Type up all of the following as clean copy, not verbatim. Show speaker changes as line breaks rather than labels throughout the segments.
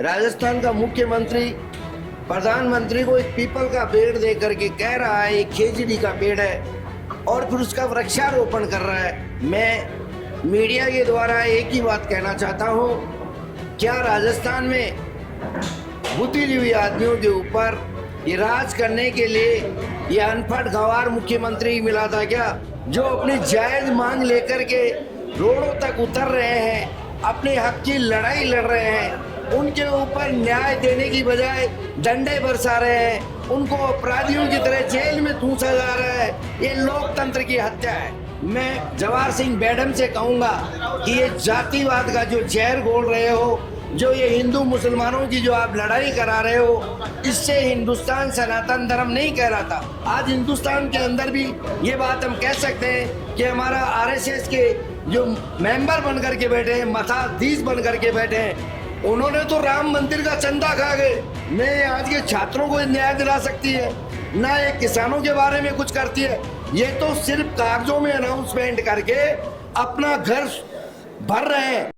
राजस्थान का मुख्यमंत्री प्रधानमंत्री को एक पीपल का पेड़ दे करके कह रहा है एक खेजड़ी का पेड़ है और फिर उसका वृक्षारोपण कर रहा है। मैं मीडिया के द्वारा एक ही बात कहना चाहता हूँ, क्या राजस्थान में बुद्धिजीवी आदमियों के ऊपर ये राज करने के लिए ये अनपढ़ गंवार मुख्यमंत्री मिला था क्या, जो अपनी जायज मांग लेकर के रोडों तक उतर रहे हैं, अपने हक की लड़ाई लड़ रहे हैं, उनके ऊपर न्याय देने की बजाय डंडे बरसा रहे हैं, उनको अपराधियों की तरह जेल में ठूंसा जा रहा है। ये लोकतंत्र की हत्या है। मैं जवाहर सिंह मैडम से कहूंगा कि ये जातिवाद का जो जहर घोल रहे हो, जो ये हिंदू मुसलमानों की जो आप लड़ाई करा रहे हो, इससे हिंदुस्तान सनातन धर्म नहीं कह रहा था। आज हिंदुस्तान के अंदर भी ये बात हम कह सकते हैं कि हमारा आरएसएस के जो मेंबर बन करके बैठे हैं, मठाधीश बन करके बैठे हैं, उन्होंने तो राम मंदिर का चंदा खा गए। मैं आज के छात्रों को न्याय दिला सकती है, ना ये किसानों के बारे में कुछ करती है। ये तो सिर्फ कागजों में अनाउंसमेंट करके अपना घर भर रहे हैं।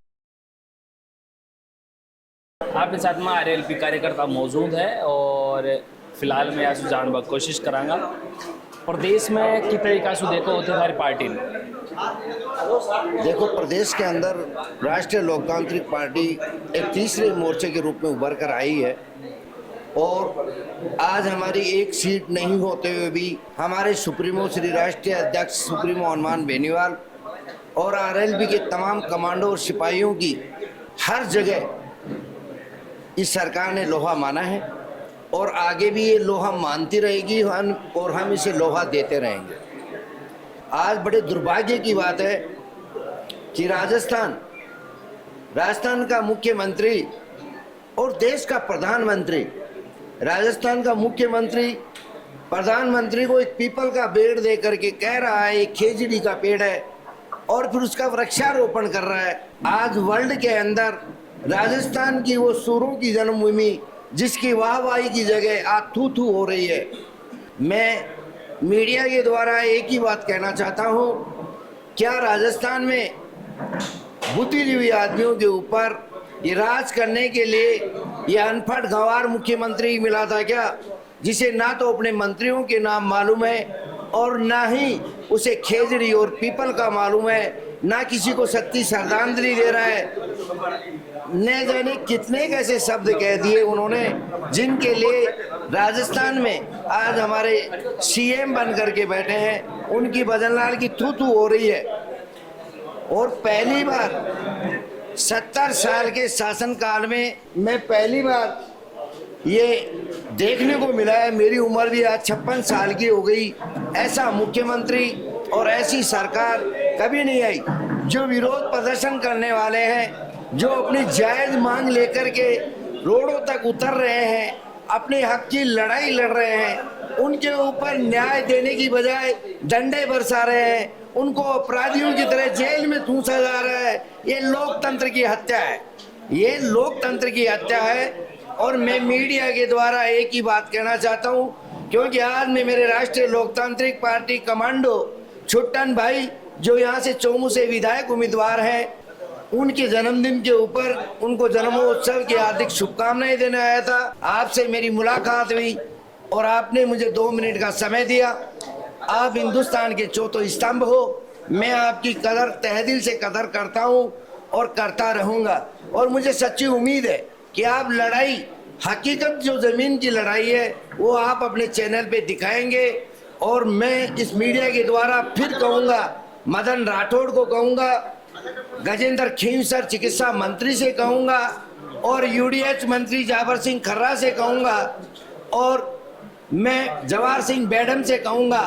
आपके साथ में आरएलपी कार्यकर्ता मौजूद है और फिलहाल मैं आज जानने की कोशिश करांगा प्रदेश में किस तरीका से देखो होते हमारी पार्टी ने।
देखो, प्रदेश के अंदर राष्ट्रीय लोकतांत्रिक पार्टी एक तीसरे मोर्चे के रूप में उभर कर आई है और आज हमारी एक सीट नहीं होते हुए भी हमारे सुप्रीमो श्री राष्ट्रीय अध्यक्ष सुप्रीमो हनुमान बेनीवाल और आरएलपी के तमाम कमांडो और सिपाहियों की हर जगह इस सरकार ने लोहा माना है और आगे भी ये लोहा मानती रहेगी और हम इसे लोहा देते रहेंगे। आज बड़े दुर्भाग्य की बात है कि राजस्थान का मुख्यमंत्री और देश का प्रधानमंत्री, राजस्थान का मुख्यमंत्री प्रधानमंत्री को एक पीपल का पेड़ दे करके कह रहा है एक खेजड़ी का पेड़ है और फिर उसका वृक्षारोपण कर रहा है। आज वर्ल्ड के अंदर राजस्थान की वो सूरों की जन्मभूमि जिसकी वाहवाही की जगह आज थू थू हो रही है। मैं मीडिया के द्वारा एक ही बात कहना चाहता हूँ, क्या राजस्थान में बुद्धिजीवी आदमियों के ऊपर ये राज करने के लिए ये अनपढ़ गंवार मुख्यमंत्री मिला था क्या, जिसे ना तो अपने मंत्रियों के नाम मालूम है और ना ही उसे खेजड़ी और पीपल का मालूम है, ना किसी को सच्ची श्रद्धांजलि दे रहा है। न जाने कितने कैसे शब्द कह दिए उन्होंने, जिनके लिए राजस्थान में आज हमारे सीएम बन करके बैठे हैं, उनकी भजनलाल की थू थू हो रही है। और पहली बार 70 साल के शासनकाल में मैं पहली बार ये देखने को मिला है, मेरी उम्र भी आज 56 साल की हो गई, ऐसा मुख्यमंत्री और ऐसी सरकार कभी नहीं आई। जो विरोध प्रदर्शन करने वाले हैं, जो अपनी जायज मांग लेकर के रोडों तक उतर रहे हैं, अपने हक की लड़ाई लड़ रहे हैं, उनके ऊपर न्याय देने की बजाय डंडे बरसा रहे हैं, उनको अपराधियों की तरह जेल में ठूंसा जा रहा है। ये लोकतंत्र की हत्या है, ये लोकतंत्र की हत्या है। और मैं मीडिया के द्वारा एक ही बात कहना चाहता हूँ, क्योंकि आज में मेरे राष्ट्रीय लोकतांत्रिक पार्टी कमांडो छुट्टन भाई, जो यहाँ से चोमू से विधायक उम्मीदवार हैं, उनके जन्मदिन के ऊपर उनको जन्मोत्सव की हार्दिक शुभकामनाएं देने आया था। आपसे मेरी मुलाकात हुई और आपने मुझे 2 मिनट का समय दिया। आप हिंदुस्तान के चौथे स्तंभ हो, मैं आपकी कदर तहे दिल से कदर करता हूँ और करता रहूँगा। और मुझे सच्ची उम्मीद है कि आप लड़ाई, हकीकत जो जमीन की लड़ाई है, वो आप अपने चैनल पे दिखाएंगे। और मैं इस मीडिया के द्वारा फिर कहूँगा, मदन राठौड़ को कहूँगा, गजेंद्र खींवसर चिकित्सा मंत्री से कहूँगा और यूडीएच मंत्री जाबर सिंह खर्रा से कहूँगा और मैं जवाहर सिंह मैडम से कहूँगा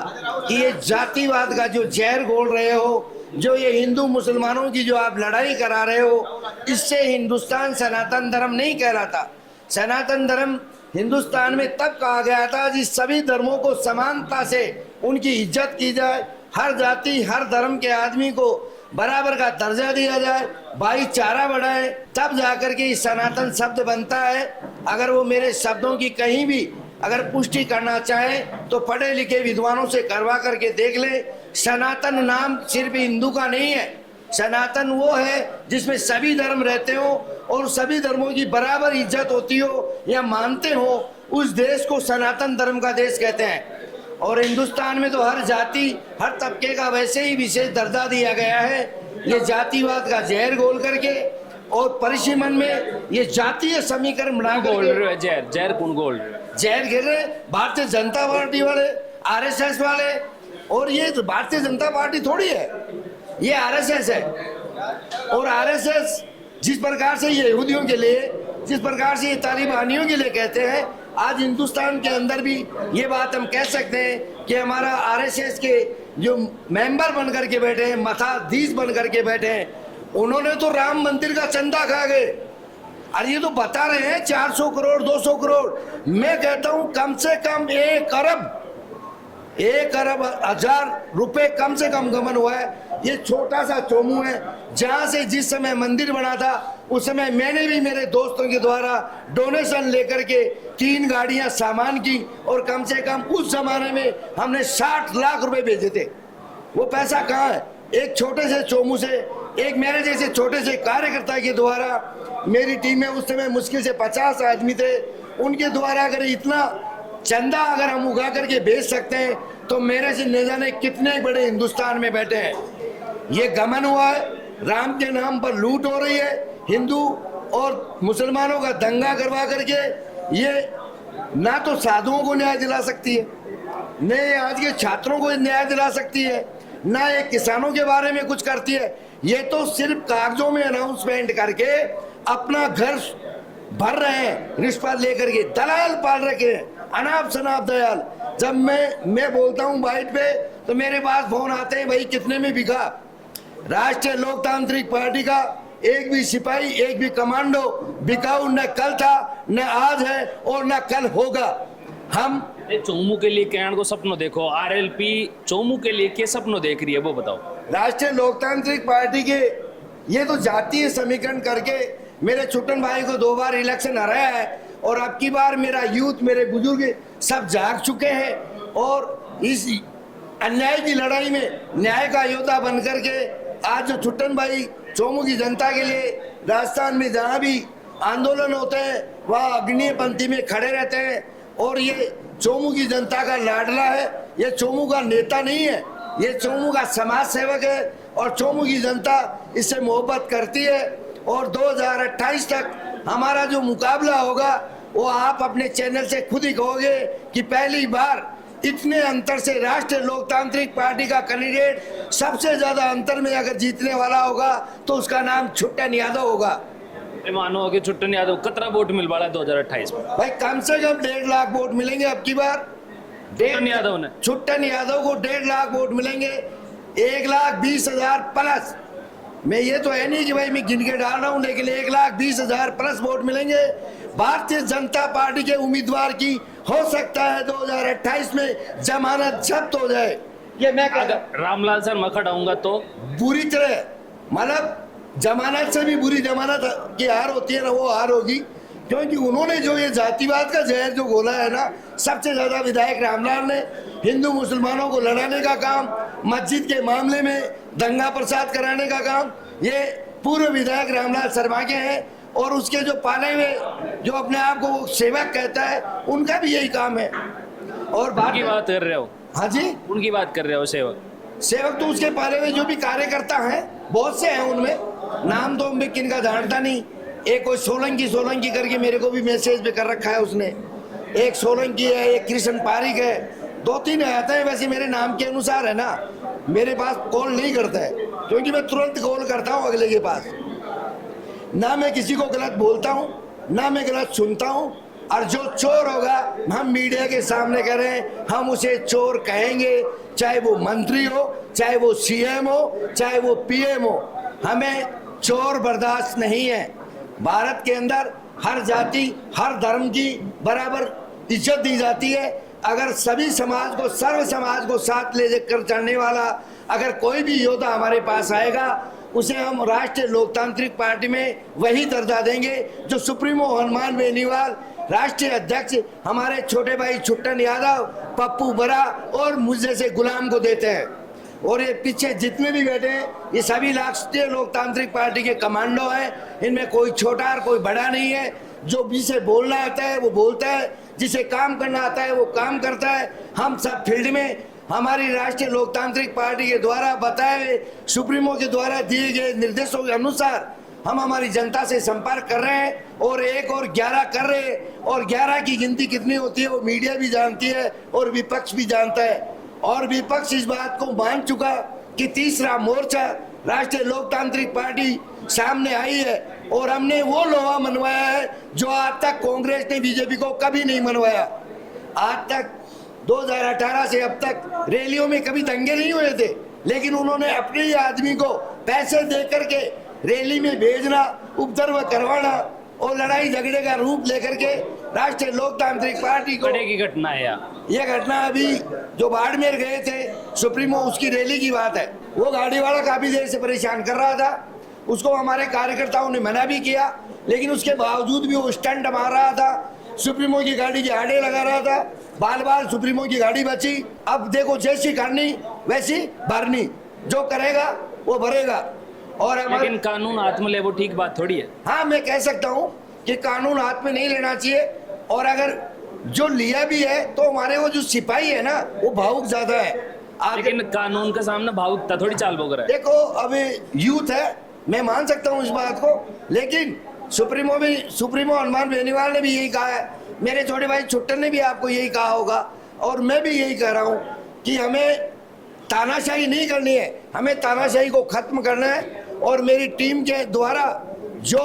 कि ये जातिवाद का जो जहर घोल रहे हो, जो ये हिंदू मुसलमानों की जो आप लड़ाई करा रहे हो, इससे हिंदुस्तान सनातन धर्म नहीं कह रहा था। सनातन धर्म हिंदुस्तान में तब कहा गया था जिस सभी धर्मों को समानता से उनकी इज्जत की जाए, हर जाति हर धर्म के आदमी को बराबर का दर्जा दिया जाए, भाईचारा बढ़ाए, तब जाकर के सनातन शब्द बनता है। अगर वो मेरे शब्दों की कहीं भी अगर पुष्टि करना चाहे तो पढ़े लिखे विद्वानों से करवा करके देख ले। सनातन नाम सिर्फ हिंदू का नहीं है, सनातन वो है जिसमें सभी धर्म रहते हो और सभी धर्मों की बराबर इज्जत होती हो या मानते हो, उस देश को सनातन धर्म का देश कहते हैं। और हिंदुस्तान में तो हर जाति, हर तबके का वैसे ही विशेष दर्जा दिया गया है। ये जातिवाद का जहर घोल करके और परिसीमन में ये जातीय समीकरण बना
बोल
करके
रहे हो जहर, जहर कौन बोल रहे हो?
जहर घेर रहे भारतीय जनता पार्टी वाले, आरएसएस वाले। और ये भारतीय जनता पार्टी थोड़ी है, ये आरएसएस है। और आरएसएस जिस प्रकार से ये यहूदियों के लिए, जिस प्रकार से ये तालिबानियों के लिए कहते हैं, आज हिंदुस्तान के अंदर भी ये बात हम कह सकते हैं कि हमारा आरएसएस के जो मेंबर बन करके बैठे हैं, मठाधीश बन करके बैठे हैं, उन्होंने तो राम मंदिर का चंदा खा गए। और ये तो बता रहे हैं 400 करोड़ 200 करोड़। मैं कहता हूं कम से कम 1 अरब 1000 रुपए कम से कम गमन हुआ है। ये छोटा सा चोमू है जहां से जिस समय मंदिर बना था उस समय मैंने भी मेरे दोस्तों के द्वारा डोनेशन लेकर के 3 गाड़ियां सामान की, और कम से कम उस जमाने में हमने 60 लाख रुपए भेजे थे। वो पैसा कहाँ है? एक छोटे से चोमू से, एक मेरे जैसे छोटे से कार्यकर्ता के द्वारा, मेरी टीम में उस समय मुश्किल से 50 आदमी थे, उनके द्वारा अगर इतना चंदा अगर हम उगा करके बेच सकते हैं तो मेरे से न जाने कितने बड़े हिंदुस्तान में बैठे हैं। ये गमन हुआ है, राम के नाम पर लूट हो रही है, हिंदू और मुसलमानों का दंगा करवा करके ये ना तो साधुओं को न्याय दिला सकती है, न आज के छात्रों को न्याय दिला सकती है, ना ये किसानों के बारे में कुछ करती है। ये तो सिर्फ कागजों में अनाउंसमेंट करके अपना घर भर रहे हैं, रिश्वत लेकर के दलाल पाल रखे हैं, अनाप शनाप दयाल। जब मैं बोलता हूँ बाइट पे तो मेरे पास फोन आते हैं, भाई कितने में बिका? राष्ट्रीय लोकतांत्रिक पार्टी का एक भी सिपाही, एक भी कमांडो बिकाऊ न कल था, न आज है और न कल होगा। हम
चोमू के लिए कहने को सपनों देखो, आरएलपी चोमू के लिए क्या सपनों देख रही है वो बताओ।
राष्ट्रीय लोकतांत्रिक पार्टी के ये तो जातीय समीकरण करके मेरे छुट्टन भाई को 2 बार इलेक्शन हराया है, और अब की बार मेरा यूथ, मेरे बुजुर्ग सब जाग चुके हैं और इस अन्याय की लड़ाई में न्याय का योद्धा बन करके आज जो छुट्टन भाई चोमू की जनता के लिए राजस्थान में जहाँ भी आंदोलन होते हैं वहाँ अग्निय पंक्ति में खड़े रहते हैं। और ये चोमू की जनता का लाडला है, ये चोमू का नेता नहीं है, ये चोमू का समाज सेवक है, और चोमू की जनता इससे मोहब्बत करती है। और 2028 तक हमारा जो मुकाबला होगा वो आप अपने चैनल से खुद ही कहोगे कि पहली बार इतने अंतर से राष्ट्रीय लोकतांत्रिक पार्टी का कैंडिडेट सबसे ज्यादा अंतर में अगर जीतने वाला होगा तो उसका नाम छुट्टन यादव होगा।
मानो कि छुट्टन यादव कितना वोट मिल वाला है 2028 में?
भाई कम से कम 1.5 लाख वोट मिलेंगे अब की बार। छुट्टन यादव को 1.5 लाख वोट मिलेंगे, 1,20,000 प्लस। मैं ये तो है नहीं कि भाई मैं गिन के डाल रहा हूँ, लेकिन 1,20,000 प्लस वोट मिलेंगे भारतीय जनता पार्टी के उम्मीदवार की। हो सकता है 2028 में जमानत जब्त हो जाए। ये मैं
रामलाल सर मैं खड़ाऊंगा तो
बुरी तरह, मतलब जमानत से भी बुरी जमानत की हार होती है ना, वो हार होगी, क्योंकि उन्होंने जो ये जातिवाद का जहर जो घोला है ना, सबसे ज्यादा विधायक रामलाल ने हिंदू मुसलमानों को लड़ाने का काम, मस्जिद के मामले में दंगा प्रसाद कराने का काम, ये पूर्व विधायक रामलाल शर्मा के हैं। और उसके जो पाले हुए जो अपने आप को वो सेवक कहता है, उनका भी यही काम है। और
बात कर रहे हो?
हाँ जी,
उनकी बात कर रहे हो। सेवक
तो उसके पाले हुए जो भी कार्यकर्ता हैं बहुत से हैं, उनमें नाम तो मैं किनका जानता नहीं। एक कोई सोलंकी करके मेरे को भी मैसेज पे कर रखा है उसने, एक सोलंकी है, एक कृष्ण पारिक है, 2-3 आते हैं। वैसे मेरे नाम के अनुसार है ना, मेरे पास कॉल नहीं करता है, क्योंकि मैं तुरंत कॉल करता हूँ अगले के पास। ना मैं किसी को गलत बोलता हूँ, ना मैं गलत सुनता हूँ। और जो चोर होगा हम मीडिया के सामने करें, हम उसे चोर कहेंगे, चाहे वो मंत्री हो, चाहे वो सीएम हो, चाहे वो पीएम हो। हमें चोर बर्दाश्त नहीं है। भारत के अंदर हर जाति, हर धर्म की बराबर इज्जत दी जाती है। अगर सभी समाज को, सर्व समाज को साथ ले कर चलने वाला अगर कोई भी योद्धा हमारे पास आएगा, उसे हम राष्ट्रीय लोकतांत्रिक पार्टी में वही दर्जा देंगे जो सुप्रीमो हनुमान बेनीवाल, राष्ट्रीय अध्यक्ष हमारे छोटे भाई छुट्टन यादव, पप्पू बरा और मुझ जैसे गुलाम को देते हैं। और ये पीछे जितने भी बैठे हैं ये सभी राष्ट्रीय लोकतांत्रिक पार्टी के कमांडो हैं। इनमें कोई छोटा और कोई बड़ा नहीं है। जो जिसे बोलना आता है वो बोलता है, जिसे काम करना आता है वो काम करता है। हम सब फील्ड में हमारी राष्ट्रीय लोकतांत्रिक पार्टी के द्वारा बताए सुप्रीमो के द्वारा दिए गए निर्देशों के अनुसार हम हमारी जनता से संपर्क कर रहे हैं और 1 और 11 कर रहे हैं। और 11 की गिनती कितनी होती है वो मीडिया भी जानती है और विपक्ष भी जानता है। और विपक्ष इस बात को मान चुका कि तीसरा मोर्चा राष्ट्रीय लोकतांत्रिक पार्टी सामने आई है और हमने वो लोहा मनवाया है जो आज तक कांग्रेस ने बीजेपी को कभी नहीं मनवाया। आज तक 2018 से अब तक रैलियों में कभी दंगे नहीं हुए थे, लेकिन उन्होंने अपने ही आदमी को पैसे दे करके रैली में भेजना, उपद्रव करवाना और लड़ाई झगड़े का रूप लेकर के राष्ट्रीय लोकतांत्रिक पार्टी को
की घटना है
यह घटना अभी जो बाड़मेर गए थे सुप्रीमो उसकी रैली की बात है। वो गाड़ी वाला काफी देर से परेशान कर रहा था, उसको हमारे कार्यकर्ताओं ने मना भी किया, लेकिन उसके बावजूद भी वो स्टंट मार रहा था, सुप्रीमो की गाड़ी के आड़े लगा रहा था। बाल बाल सुप्रीमो की गाड़ी बची। अब देखो जैसी करनी वैसी भरनी, जो करेगा वो भरेगा। और
लेकिन कानून हाथ में ले वो ठीक बात थोड़ी है।
हाँ, मैं कह सकता हूँ कि कानून हाथ में नहीं लेना चाहिए। और अगर जो लिया भी है तो हमारे वो जो सिपाही है ना वो भावुक ज्यादा है।
लेकिन कानून के सामने भावुकता थोड़ी चाल भोग रहा है।
देखो अभी यूथ है, मैं मान सकता हूँ इस बात को, लेकिन सुप्रीमो हनुमान बेनीवाल ने भी यही कहा है, मेरे छोटे भाई छुट्टन ने भी आपको यही कहा होगा और मैं भी यही कह रहा हूँ कि हमें तानाशाही नहीं करनी है, हमें तानाशाही को खत्म करना है। और मेरी टीम के द्वारा जो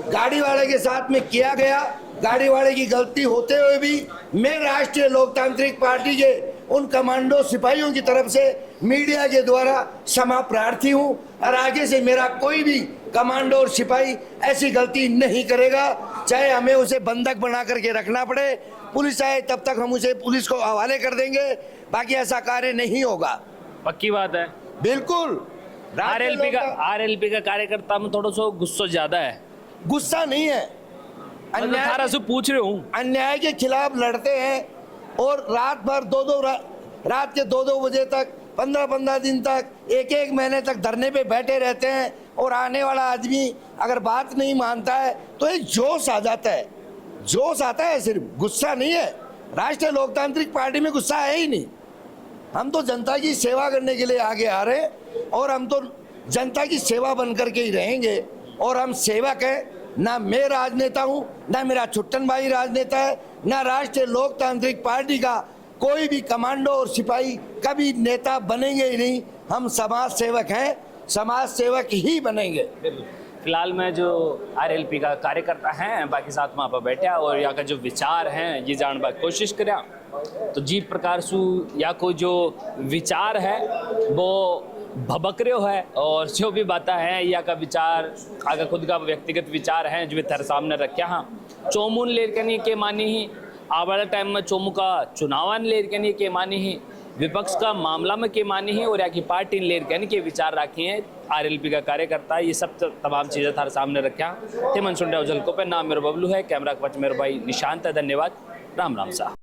गाड़ी वाले के साथ में किया गया, गाड़ी वाले की गलती होते हुए भी मैं राष्ट्रीय लोकतांत्रिक पार्टी के उन कमांडो सिपाहियों की तरफ से मीडिया के द्वारा क्षमा प्रार्थी हूं और आगे से मेरा कोई भी कमांडो और सिपाही ऐसी गलती नहीं करेगा, चाहे हमें उसे बंधक बना करके रखना पड़े, पुलिस आए तब तक हम उसे पुलिस को हवाले कर देंगे, बाकी ऐसा कार्य नहीं होगा।
पक्की बात है।
बिल्कुल।
आरएलपी का कार्यकर्ता में थोड़ा सा गुस्सा ज्यादा है।
गुस्सा नहीं है,
अन्याय से पूछ रहे हूँ।
अन्याय के खिलाफ लड़ते हैं और रात भर रात के 2-2 बजे तक 15-15 दिन तक 1-1 महीने तक धरने पे बैठे रहते हैं। और आने वाला आदमी अगर बात नहीं मानता है तो एक जोश आ जाता है, जोश आता है, सिर्फ गुस्सा नहीं है। राष्ट्रीय लोकतांत्रिक पार्टी में गुस्सा है ही नहीं। हम तो जनता की सेवा करने के लिए आगे आ रहे हैं और हम तो जनता की सेवा बन करके ही रहेंगे। और हम सेवक हैं, ना मैं राजनेता हूँ, ना मेरा छुट्टन भाई राजनेता है, ना राष्ट्रीय लोकतांत्रिक पार्टी का कोई भी कमांडो और सिपाही कभी नेता बनेंगे ही नहीं। हम समाज सेवक हैं, समाज सेवक ही बनेंगे।
फिलहाल मैं जो आरएलपी का कार्यकर्ता हैं बाकी साथ में आप बैठे और यहाँ का जो विचार हैं ये जानने की कोशिश करें तो जी प्रकार सु या कोई जो विचार है वो भबक रहे है और जो भी बातें हैं या का विचार अगर खुद का व्यक्तिगत विचार है जो तेरे सामने रखे। हाँ, चोमुन लेर के मानी ही आवाला टाइम में चोमू का चुनावान लेर के मानी ही विपक्ष का मामला में के मानी है और या की पार्टी लेर के विचार रखी हैं आरएलपी का कार्यकर्ता। ये सब तमाम चीज़ें थारे सामने रखा थे। मन सुन रहे हो जलको पे नाम मेरा बबलू है, कैमरा के पास मेरा भाई निशांत है। धन्यवाद। राम राम साहब।